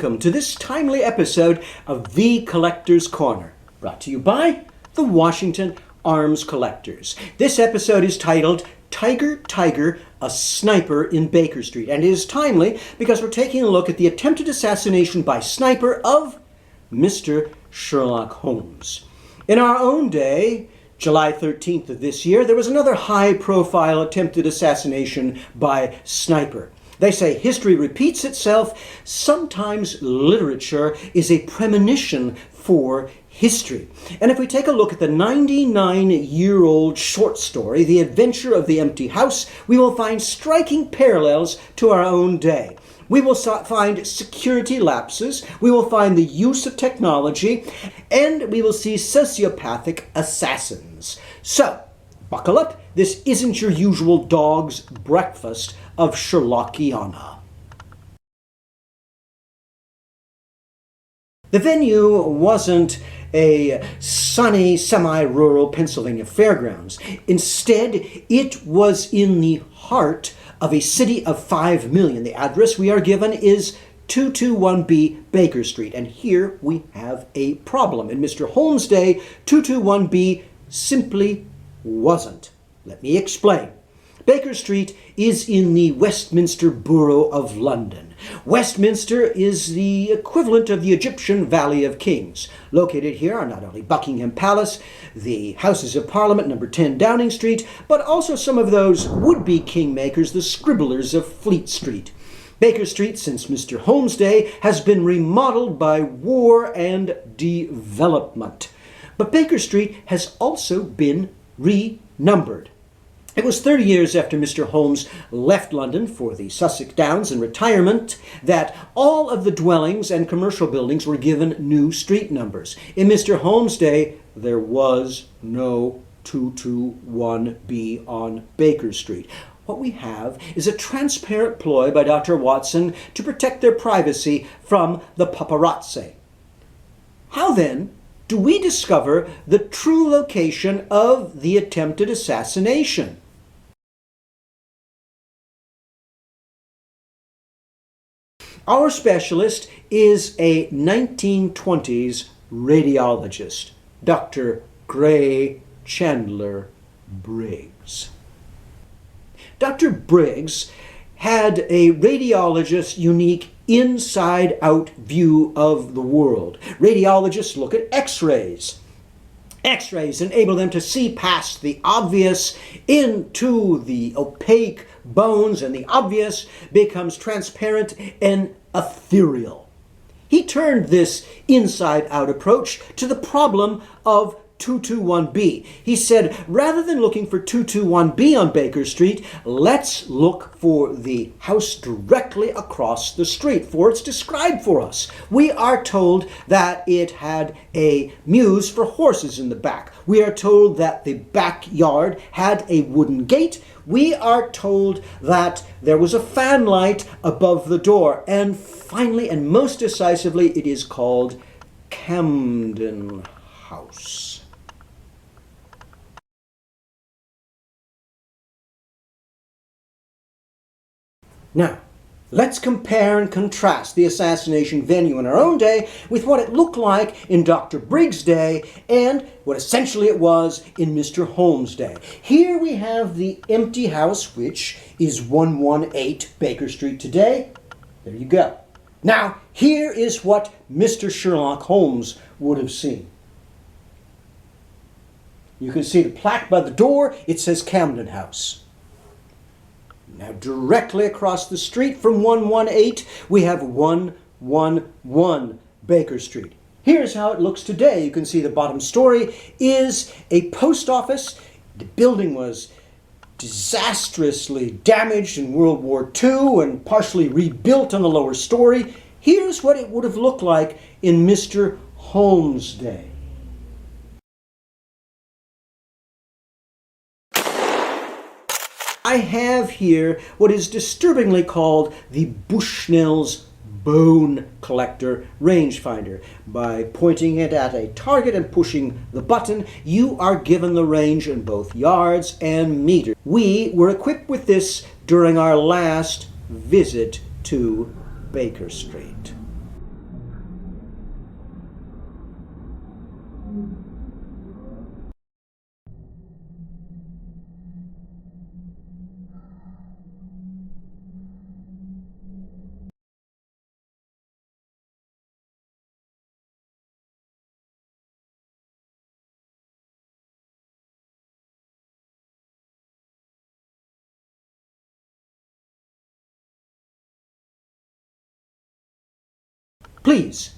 welcome to this timely episode of The Collector's Corner, brought to you by the Washington Arms Collectors. This episode is titled Tiger, Tiger, a Sniper in Baker Street, and it is timely because we're taking a look at the attempted assassination by sniper of Mr. Sherlock Holmes. In our own day, July 13th of this year, there was another high-profile attempted assassination by sniper. They say history repeats itself. Sometimes literature is a premonition for history. And if we take a look at the 99-year-old short story, The Adventure of the Empty House, we will find striking parallels to our own day. We will find security lapses, we will find the use of technology, and we will see sociopathic assassins. So, buckle up. This isn't your usual dog's breakfast of Sherlockiana. The venue wasn't a sunny, semi-rural Pennsylvania fairgrounds. Instead, it was in the heart of a city of 5 million. The address we are given is 221B Baker Street, and here we have a problem. In Mr. Holmes' day, 221B simply wasn't. Let me explain. Baker Street is in the Westminster Borough of London. Westminster is the equivalent of the Egyptian Valley of Kings. Located here are not only Buckingham Palace, the Houses of Parliament, number 10 Downing Street, but also some of those would-be kingmakers, the scribblers of Fleet Street. Baker Street, since Mr. Holmes' day, has been remodeled by war and development. But Baker Street has also been renumbered. It was 30 years after Mr. Holmes left London for the Sussex Downs in retirement that all of the dwellings and commercial buildings were given new street numbers. In Mr. Holmes' day, there was no 221B on Baker Street. What we have is a transparent ploy by Dr. Watson to protect their privacy from the paparazzi. How then do we discover the true location of the attempted assassination? Our specialist is a 1920s radiologist, Dr. Gray Chandler Briggs. Dr. Briggs had a radiologist's unique inside-out view of the world. Radiologists look at X-rays. X-rays enable them to see past the obvious into the opaque bones, and the obvious becomes transparent and ethereal. He turned this inside-out approach to the problem of 221B. He said, rather than looking for 221B on Baker Street, let's look for the house directly across the street, for it's described for us. We are told that it had a mews for horses in the back. We are told that the backyard had a wooden gate. We are told that there was a fan light above the door. And finally, and most decisively, it is called Camden House. Now, let's compare and contrast the assassination venue in our own day with what it looked like in Dr. Briggs' day and what essentially it was in Mr. Holmes' day. Here we have the empty house, which is 118 Baker Street today. There you go. Now, here is what Mr. Sherlock Holmes would have seen. You can see the plaque by the door. It says Camden House. Now, directly across the street from 118, we have 111 Baker Street. Here's how it looks today. You can see the bottom story is a post office. The building was disastrously damaged in World War II and partially rebuilt on the lower story. Here's what it would have looked like in Mr. Holmes' day. I have here what is disturbingly called the Bushnell's bone collector rangefinder. By pointing it at a target and pushing the button, you are given the range in both yards and meters. We were equipped with this during our last visit to Baker Street. Please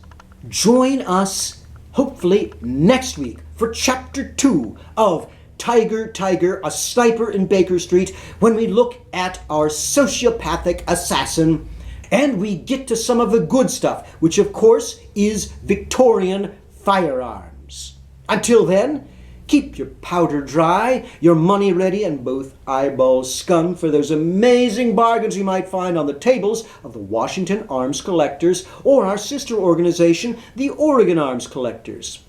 join us, hopefully, next week for Chapter 2 of Tiger, Tiger, a Sniper in Baker Street, when we look at our sociopathic assassin and we get to some of the good stuff, which of course is Victorian firearms. Until then, keep your powder dry, your money ready, and both eyeballs scun for those amazing bargains you might find on the tables of the Washington Arms Collectors or our sister organization, the Oregon Arms Collectors.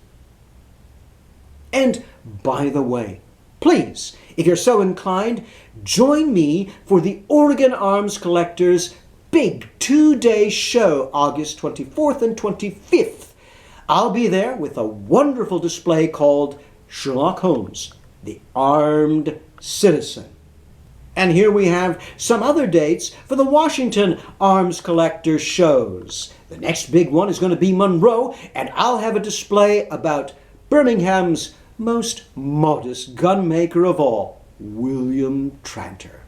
And by the way, please, if you're so inclined, join me for the Oregon Arms Collectors' big 2-day show, August 24th and 25th. I'll be there with a wonderful display called Sherlock Holmes, the Armed Citizen. And here we have some other dates for the Washington Arms Collector shows. The next big one is going to be Monroe, and I'll have a display about Birmingham's most modest gunmaker of all, William Tranter.